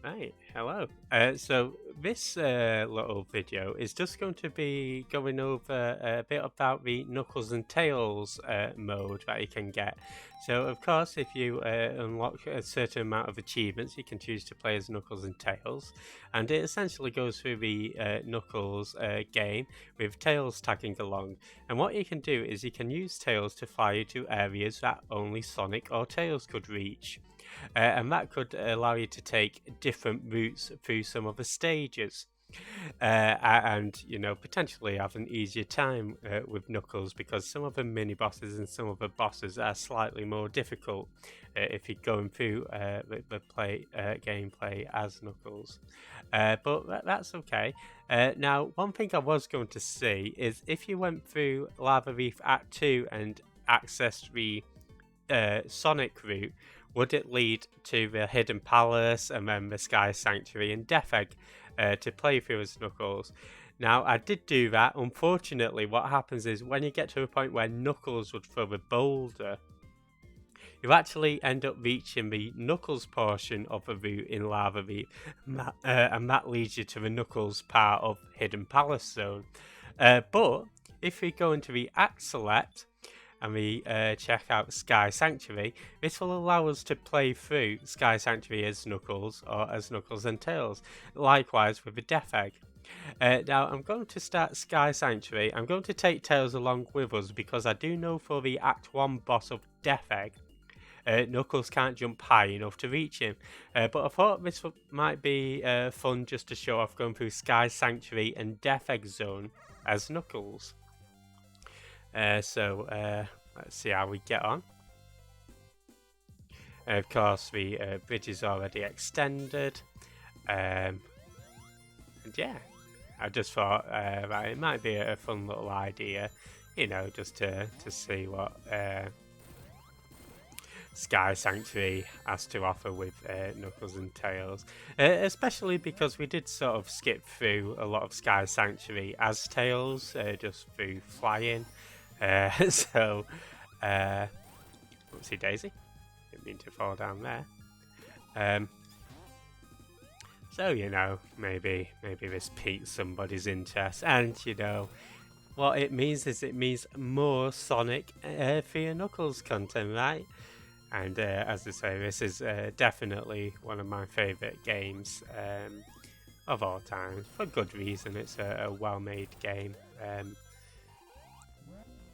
Right, hello. So this little video is just going to be going over a bit about the Knuckles and Tails mode that you can get. So of course, if you unlock a certain amount of achievements, you can choose to play as Knuckles and Tails. And it essentially goes through the Knuckles game with Tails tagging along. And what you can do is you can use Tails to fly you to areas that only Sonic or Tails could reach. And that could allow you to take different routes through some of the stages. And potentially have an easier time with Knuckles because some of the mini bosses and some of the bosses are slightly more difficult if you're going through the gameplay as Knuckles. But that's okay. Now, one thing I was going to say is if you went through Lava Reef Act 2 and accessed the Sonic route, would it lead to the Hidden Palace and then the Sky Sanctuary and Death Egg to play through as Knuckles? Now, I did do that. Unfortunately, what happens is when you get to a point where Knuckles would throw a boulder, you actually end up reaching the Knuckles portion of the route in Lava Reef, and that leads you to the Knuckles part of Hidden Palace Zone. But if we go into the Act Select, and we check out Sky Sanctuary, this will allow us to play through Sky Sanctuary as Knuckles or as Knuckles and Tails, likewise with the Death Egg. Now, I'm going to start Sky Sanctuary. I'm going to take Tails along with us because I do know for the Act 1 boss of Death Egg, Knuckles can't jump high enough to reach him. But I thought this might be fun just to show off going through Sky Sanctuary and Death Egg Zone as Knuckles. So let's see how we get on. Of course, the bridge is already extended. And yeah, I just thought that it might be a fun little idea, just to see what Sky Sanctuary has to offer with Knuckles and Tails. Especially because we did sort of skip through a lot of Sky Sanctuary as Tails, just through flying. So, whoopsie daisy, didn't mean to fall down there. So maybe this piques somebody's interest, and what it means is it means more Sonic for your Knuckles content, right? And as I say, this is definitely one of my favourite games of all time, for good reason. It's a well-made game.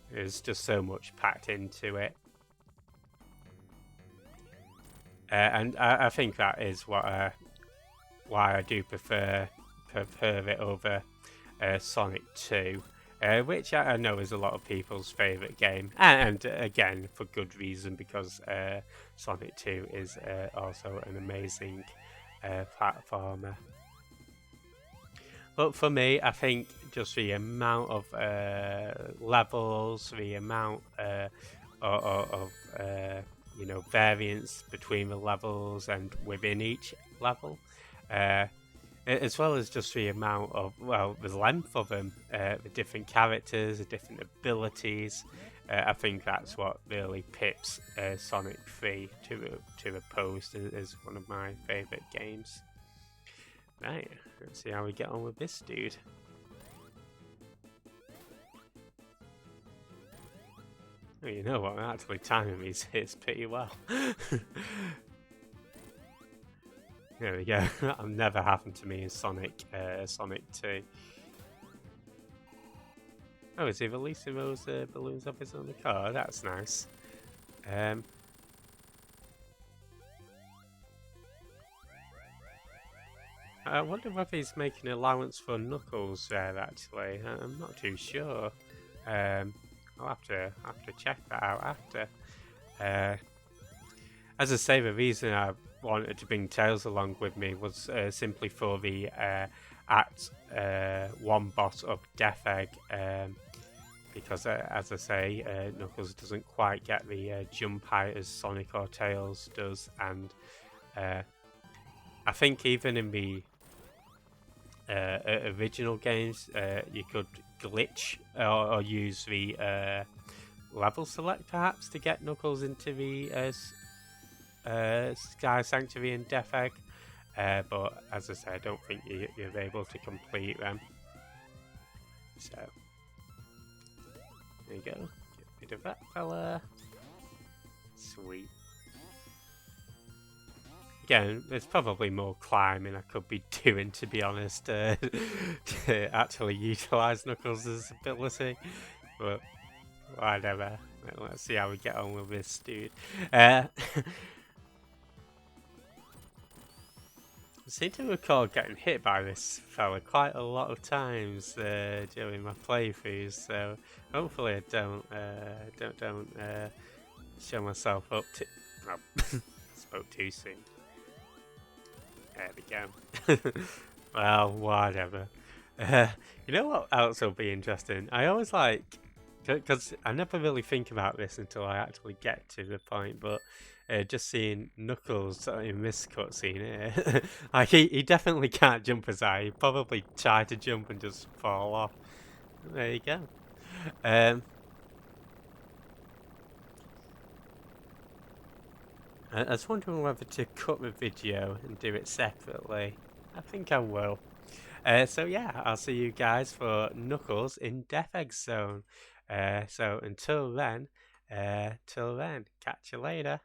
There's just so much packed into it. And I think that is why I do prefer it over Sonic 2, which I know is a lot of people's favourite game. And again, for good reason, because Sonic 2 is also an amazing platformer. But for me, I think just the amount of levels, the amount of variance between the levels and within each level, as well as just the amount of, the length of them, the different characters, the different abilities. I think that's what really pips Sonic 3 to the post as one of my favourite games. Right, let's see how we get on with this dude. Oh, you know what, I'm actually timing these hits pretty well. There we go. That'll never happen to me in Sonic 2. Oh, is he releasing those balloons off his own car? That's nice. I wonder whether he's making allowance for Knuckles there, actually. I'm not too sure. I'll have to check that out after. As I say, the reason I wanted to bring Tails along with me was simply for the Act 1 boss of Death Egg. Because, as I say, Knuckles doesn't quite get the jump height as Sonic or Tails does. And I think even in the original games, you could glitch or use the level select perhaps to get Knuckles into the Sky Sanctuary and Death Egg. but as I said, I don't think you're able to complete them. So there you go. Get rid of that fella. Sweet. Again, there's probably more climbing I could be doing, to be honest, to actually utilise Knuckles' ability, but whatever. Let's see how we get on with this dude. I seem to recall getting hit by this fella quite a lot of times during my playthroughs, so hopefully I don't show myself up to. Oh, spoke too soon. There we go. Well, whatever. You know what else will be interesting? I always like, because I never really think about this until I actually get to the point, but just seeing Knuckles in this cutscene here, like he definitely can't jump as high. He probably try to jump and just fall off. There you go. I was wondering whether to cut the video and do it separately. I think I will. So yeah, I'll see you guys for Knuckles in Death Egg Zone. So until then, catch you later.